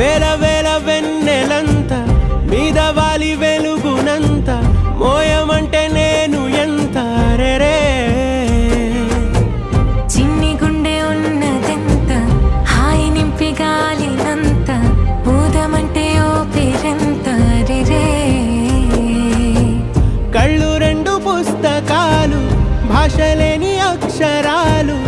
వేల వేల వెన్నెలంత మీద వాలి వెలుగునంత మోయమంటే నేను ఎంత రే చిన్ని గుండె ఉన్నదెంత హాయి నింపి గాలినంత ఊదమంటే ఓ పేరెంత రే కళ్ళు రెండు పుస్తకాలు భాష లేని అక్షరాలు